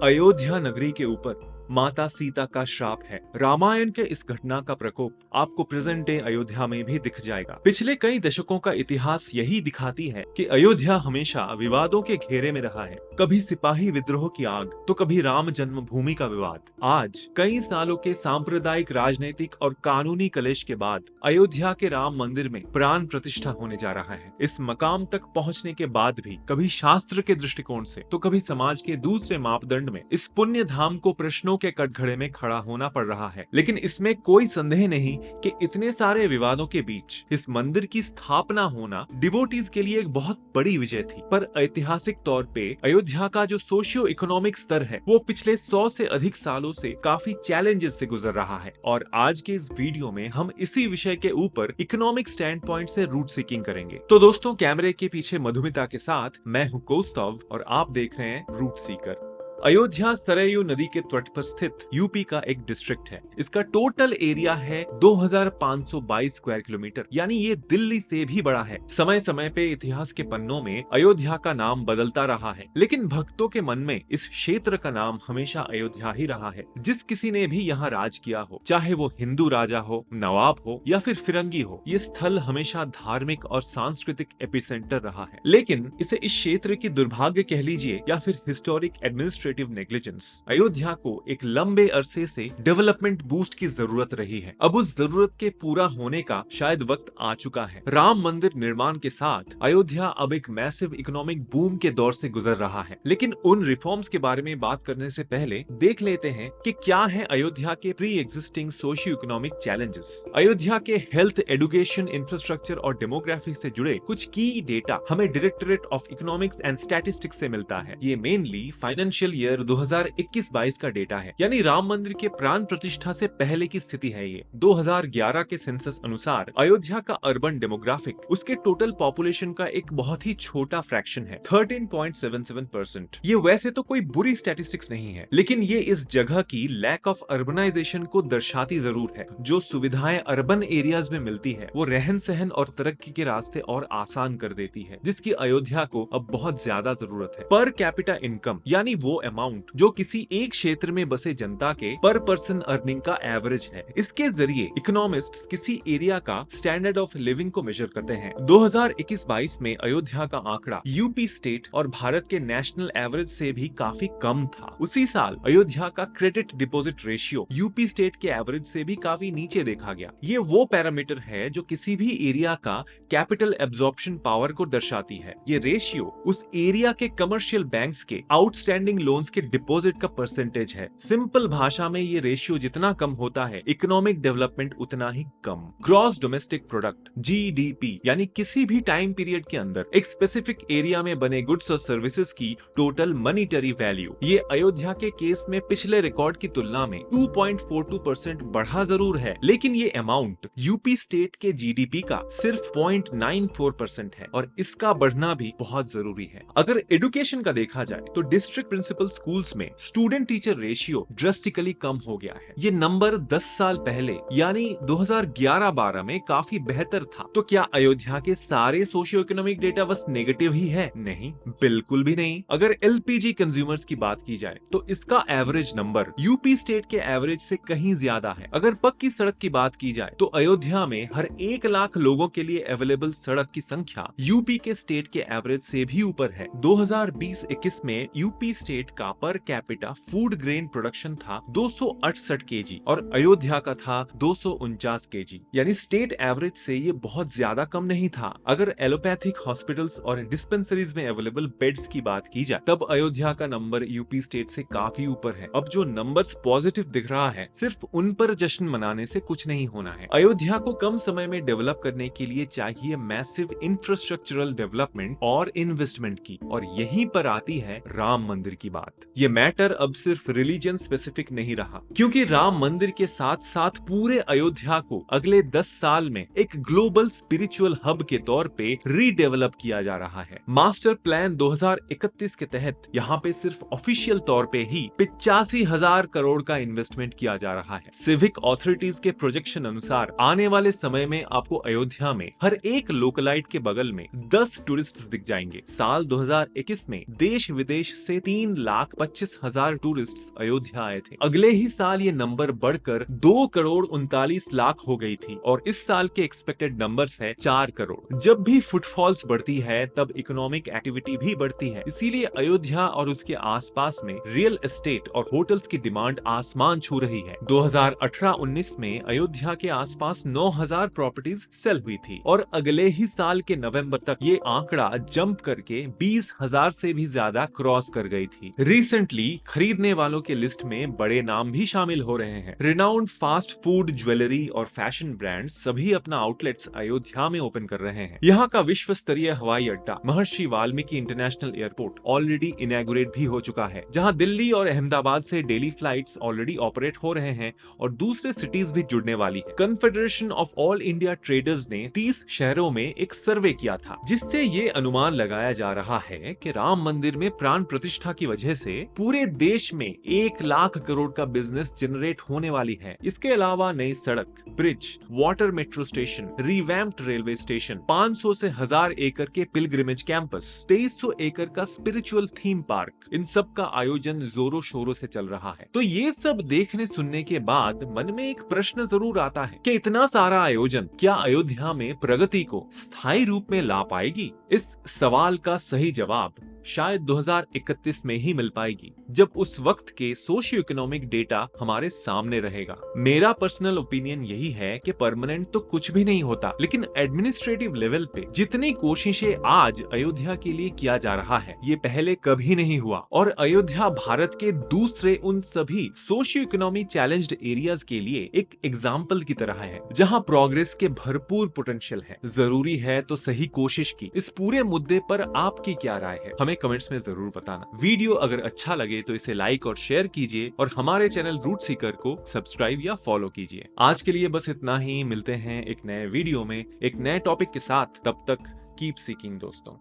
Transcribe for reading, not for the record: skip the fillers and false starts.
अयोध्या नगरी के ऊपर माता सीता का श्राप है। रामायण के इस घटना का प्रकोप आपको प्रेजेंट डे अयोध्या में भी दिख जाएगा। पिछले कई दशकों का इतिहास यही दिखाती है कि अयोध्या हमेशा विवादों के घेरे में रहा है। कभी सिपाही विद्रोह की आग तो कभी राम जन्मभूमि का विवाद। आज कई सालों के सांप्रदायिक, राजनीतिक और कानूनी कलेश के बाद अयोध्या के राम मंदिर में प्राण प्रतिष्ठा होने जा रहा है। इस मकाम तक पहुंचने के बाद भी कभी शास्त्र के दृष्टिकोण से तो कभी समाज के दूसरे मापदंड में इस पुण्य धाम को प्रश्नों के कटघरे में खड़ा होना पड़ रहा है। लेकिन इसमें कोई संदेह नहीं कि इतने सारे विवादों के बीच इस मंदिर की स्थापना होना डिवोटीज के लिए एक बहुत बड़ी विजय थी। पर ऐतिहासिक तौर पे अयोध्या का जो सोशियो इकोनॉमिक स्तर है वो पिछले 100 से अधिक सालों से काफी चैलेंजेस से गुजर रहा है। और आज के इस वीडियो में हम इसी विषय के ऊपर इकोनॉमिक स्टैंड पॉइंट से रूट सीकिंग करेंगे। तो दोस्तों, कैमरे के पीछे मधुमिता के साथ मैं हूं कौस्तव और आप देख रहे हैं रूट सीकर। अयोध्या सरयू नदी के तट पर स्थित यूपी का एक डिस्ट्रिक्ट है। इसका टोटल एरिया है 2522 स्क्वायर किलोमीटर, यानी ये दिल्ली से भी बड़ा है। समय समय पे इतिहास के पन्नों में अयोध्या का नाम बदलता रहा है, लेकिन भक्तों के मन में इस क्षेत्र का नाम हमेशा अयोध्या ही रहा है। जिस किसी ने भी यहाँ राज किया हो, चाहे वो हिंदू राजा हो, नवाब हो या फिर फिरंगी हो, ये स्थल हमेशा धार्मिक और सांस्कृतिक एपिसेंटर रहा है। लेकिन इसे इस क्षेत्र की दुर्भाग्य कह लीजिए या फिर हिस्टोरिक एडमिनिस्ट्रेटिव नेग्लिजेंस, अयोध्या को एक लंबे अरसे से डेवलपमेंट बूस्ट की जरूरत रही है। अब उस जरूरत के पूरा होने का शायद वक्त आ चुका है। राम मंदिर निर्माण के साथ अयोध्या अब एक मैसिव इकोनॉमिक बूम के दौर से गुजर रहा है। लेकिन उन रिफॉर्म्स के बारे में बात करने से पहले देख लेते हैं कि क्या है अयोध्या के pre existing socio economic challenges. Ayodhya के हेल्थ, एजुकेशन, इंफ्रास्ट्रक्चर और डेमोग्राफी से जुड़े कुछ की डेटा हमें directorate of economics and statistics से मिलता है। ये मेनली फाइनेंशियल ईयर 2021-22 का डेटा है, यानी राम मंदिर के प्राण प्रतिष्ठा से पहले की स्थिति है ये। 2011 के सेंसस अनुसार अयोध्या का अर्बन डेमोग्राफिक उसके टोटल पॉपुलेशन का एक बहुत ही छोटा फ्रैक्शन है, 13.77%। ये वैसे तो कोई बुरी स्टैटिस्टिक्स नहीं है, लेकिन ये इस जगह की लैक ऑफ अर्बनाइजेशन को दर्शाती जरूर है। जो सुविधाएं अर्बन एरियाज में मिलती है वो रहन सहन और तरक्की के रास्ते और आसान कर देती है, जिसकी अयोध्या को अब बहुत ज्यादा जरूरत है। पर कैपिटा इनकम, यानी वो अमाउंट जो किसी एक क्षेत्र में बसे जनता के पर पर्सन अर्निंग का एवरेज है। इसके जरिए इकोनॉमिस्ट्स किसी एरिया का स्टैंडर्ड ऑफ लिविंग को मेजर करते हैं। 2021-22 में अयोध्या का आंकड़ा यूपी स्टेट और भारत के नेशनल एवरेज से भी काफी कम था। उसी साल अयोध्या का credit deposit ratio UP state के एवरेज से भी काफी नीचे देखा गया। ये वो पैरामीटर है जो किसी भी एरिया का कैपिटल एब्जॉर्प्शन पावर को दर्शाती है। ये रेशियो उस एरिया के कमर्शियल बैंक्स के आउटस्टैंडिंग लोन्स के डिपॉजिट का परसेंटेज है। सिंपल भाषा में ये रेशियो जितना कम होता है, इकोनॉमिक डेवलपमेंट उतना ही कम। ग्रॉस डोमेस्टिक प्रोडक्ट, जीडीपी, यानी किसी भी टाइम पीरियड के अंदर एक स्पेसिफिक एरिया में बने गुड्स और सर्विसेज की टोटल मॉनिटरी वैल्यू, ये अयोध्या के केस में पिछले रिकॉर्ड की तुलना में 2.42% बढ़ा जरूर है, लेकिन ये अमाउंट यूपी स्टेट के जीडीपी का सिर्फ 0.94% है और इसका बढ़ना भी बहुत जरूरी है। अगर एजुकेशन का देखा जाए तो डिस्ट्रिक्ट प्रिंसिपल स्कूल्स में स्टूडेंट टीचर रेशियो ड्रास्टिकली कम हो गया है। ये नंबर 10 साल पहले यानी 2011-12 में काफी बेहतर था। तो क्या अयोध्या के सारे सोशियो इकोनॉमिक डेटा बस नेगेटिव ही है? नहीं, बिल्कुल भी नहीं। अगर एलपीजी कंज्यूमर्स की बात की जाए तो इसका एवरेज नंबर यूपी स्टेट के एवरेज से कहीं ज्यादा है। अगर पक्की सड़क की बात की जाए तो अयोध्या में हर 1 लाख लोगों के लिए अवेलेबल सड़क की संख्या यूपी के स्टेट के एवरेज से भी ऊपर है। 2020-21 में यूपी स्टेट का per capita food grain production था 268 केजी और अयोध्या का था 249 केजी, यानी स्टेट एवरेज से ये बहुत ज्यादा कम नहीं था। अगर एलोपैथिक हॉस्पिटल्स और डिस्पेंसरीज में अवेलेबल बेड्स की बात की जाए तब अयोध्या का नंबर यूपी स्टेट से काफी ऊपर है। अब जो नंबर्स पॉजिटिव दिख रहा है, सिर्फ उन पर जश्न मनाने से कुछ नहीं होना है। अयोध्या को कम समय में डेवलप करने के लिए चाहिए मैसिव इंफ्रास्ट्रक्चरल डेवलपमेंट और इन्वेस्टमेंट की, और यहीं पर आती है राम मंदिर की बात। ये मैटर अब सिर्फ रिलीजन स्पेसिफिक नहीं रहा, क्योंकि राम मंदिर के साथ साथ पूरे अयोध्या को अगले 10 साल में एक ग्लोबल स्पिरिचुअल हब के तौर पे रीडेवलप किया जा रहा है। मास्टर प्लान 2031 के तहत यहाँ पे सिर्फ ऑफिशियल तौर पे ही 85,000 करोड़ का इन्वेस्टमेंट किया जा रहा है। सिविक ऑथोरिटीज के प्रोजेक्शन अनुसार आने वाले समय में आपको अयोध्या में हर एक लोकलाइट के बगल में 10 टूरिस्ट दिख जाएंगे। साल 2021 में देश विदेश से 3 1,25,000 टूरिस्ट अयोध्या आए थे। अगले ही साल ये नंबर बढ़कर 2,39,00,000 हो गई थी और इस साल के एक्सपेक्टेड नंबर्स है 4 करोड़। जब भी फुटफॉल्स बढ़ती है तब इकोनॉमिक एक्टिविटी भी बढ़ती है, इसीलिए अयोध्या और उसके आसपास में रियल एस्टेट और होटल्स की डिमांड आसमान छू रही है। 2018-19 में अयोध्या के आसपास 9,000 प्रॉपर्टीज सेल हुई थी और अगले ही साल के नवंबर तक ये आंकड़ा जंप करके 20,000 से भी ज्यादा क्रॉस कर गई थी। रिसेंटली खरीदने वालों के लिस्ट में बड़े नाम भी शामिल हो रहे हैं। रिनाउंड फास्ट फूड, ज्वेलरी और फैशन ब्रांड सभी अपना आउटलेट्स अयोध्या में ओपन कर रहे हैं। यहाँ का विश्व स्तरीय हवाई अड्डा महर्षि Valmiki international airport already inaugurate भी हो चुका है, जहाँ दिल्ली और अहमदाबाद से डेली फ्लाइट्स ऑलरेडी ऑपरेट हो रहे हैं और दूसरे सिटीज भी जुड़ने वाली है। Confederation of all India traders ने 30 शहरों में एक सर्वे किया था, जिससे ये अनुमान लगाया जा रहा है कि राम मंदिर में प्राण प्रतिष्ठा की वजह से पूरे देश में 1 लाख करोड़ का बिजनेस जनरेट होने वाली है। इसके अलावा नई सड़क, bridge, water metro station, revamped railway station, 500 से 1000 एकड़ के पिलग्रिमेज कैंपस, 2300 एकड़ का स्पिरिचुअल थीम पार्क, इन सब का आयोजन जोरों शोरों से चल रहा है। तो ये सब देखने सुनने के बाद मन में एक प्रश्न जरूर आता है कि इतना सारा आयोजन क्या अयोध्या में प्रगति को स्थायी रूप में ला पाएगी? इस सवाल का सही जवाब शायद 2031 में ही मिल पाएगी, जब उस वक्त के सोशियो इकोनॉमिक डेटा हमारे सामने रहेगा। मेरा पर्सनल ओपिनियन यही है कि परमानेंट तो कुछ भी नहीं होता, लेकिन एडमिनिस्ट्रेटिव लेवल पे जितनी कोशिशें आज अयोध्या के लिए किया जा रहा है, ये पहले कभी नहीं हुआ और अयोध्या भारत के दूसरे उन सभी सोशियो इकोनॉमी चैलेंज्ड एरियाज के लिए एक एग्जाम्पल की तरह है, जहाँ प्रोग्रेस के भरपूर पोटेंशियल है। जरूरी है तो सही कोशिश की। इस पूरे मुद्दे पर आपकी क्या राय है, हमें कमेंट्स में जरूर बताना। वीडियो अगर अच्छा लगे तो इसे लाइक और शेयर कीजिए और हमारे चैनल रूट सीकर को सब्सक्राइब या फॉलो कीजिए। आज के लिए बस इतना ही। मिलते हैं एक नए वीडियो में एक नए टॉपिक के साथ। तब तक कीप सीकिंग दोस्तों।